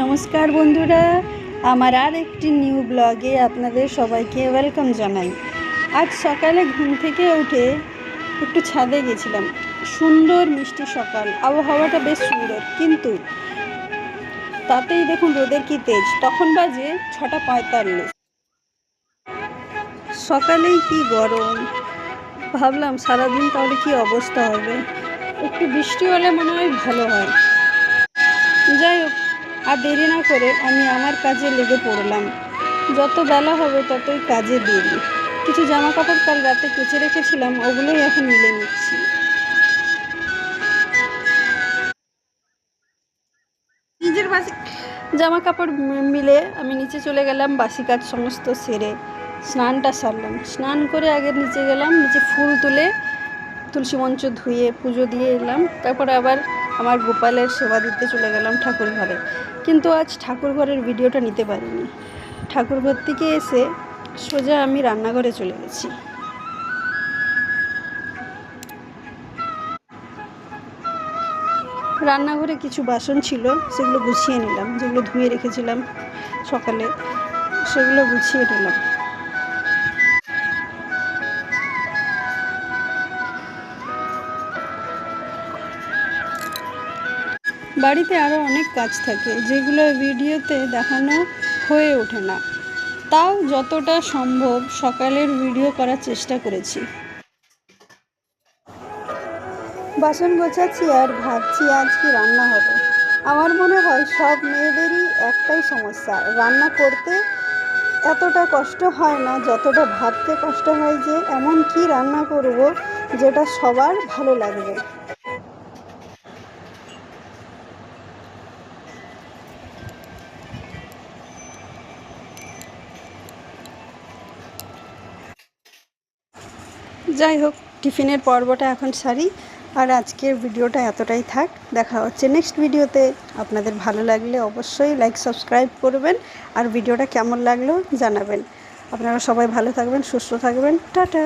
নমস্কার বন্ধুরা, আমার আর একটি নিউ ব্লগে আপনাদের সবাইকে ওয়েলকাম জানাই। আজ সকালে ঘুম থেকে উঠে একটু ছাদে গেছিলাম। সুন্দর মিষ্টি সকাল, আবহাওয়াটা বেশ সুন্দর, কিন্তু তাতেই দেখুন রোদের কি তেজ। তখন বাজে 6:45। সকালেই কি গরম, ভাবলাম সারাদিন তাহলে কি অবস্থা হবে। একটু বৃষ্টি হলে মনে হয় ভালো হয়। যাই হোক, আর দেরি না করে আমি আমার কাজে লেগে পড়লাম। যত বেলা হবে ততই কাজে দেরি। কিছু জামা কাপড় কাল রাতে কেচে রেখেছিলাম, ওগুলোই এখন মিলে নিচ্ছি। নিজের বাসি জামা কাপড় মিলে আমি নিচে চলে গেলাম। বাসি কাজ সমস্ত সেরে স্নানটা সারলাম। স্নান করে আগে নিচে গেলাম, নিচে ফুল তুলে তুলসী মঞ্চ ধুয়ে পুজো দিয়ে এলাম। তারপরে আবার আমার গোপালের সেবা দিতে চলে গেলাম ঠাকুর ঘরে। কিন্তু আজ ঠাকুর ঘরের ভিডিওটা নিতে পারিনি। ঠাকুর ঘর থেকে এসে সোজা আমি রান্নাঘরে চলে গেছি। রান্নাঘরে কিছু বাসন ছিল, সেগুলো গুছিয়ে নিলাম। যেগুলো ধুয়ে রেখেছিলাম সকালে, সেগুলো গুছিয়ে নিলাম। বাড়িতে আরও অনেক কাজ থাকে, যেগুলো ভিডিওতে দেখানো হয়ে ওঠে না। তাও যতটা সম্ভব সকালের ভিডিও করার চেষ্টা করেছি। বাসন গোছাচ্ছি আর ভাবছি আজ কি রান্না হবে। আমার মনে হয় সব মেয়েদেরই একটাই সমস্যা, রান্না করতে এতটা কষ্ট হয় না যতটা ভাবতে কষ্ট হয় যে এমন কি রান্না করব যেটা সবার ভালো লাগবে। যাই হোক, টিফিনের পর্বটা এখন সারি। আর আজকের ভিডিওটা এতটাই থাক। দেখা হচ্ছে নেক্সট ভিডিওতে। আপনাদের ভালো লাগলে অবশ্যই লাইক সাবস্ক্রাইব করবেন, আর ভিডিওটা কেমন লাগলো জানাবেন। আপনারা সবাই ভালো থাকবেন, সুস্থ থাকবেন। টাটা।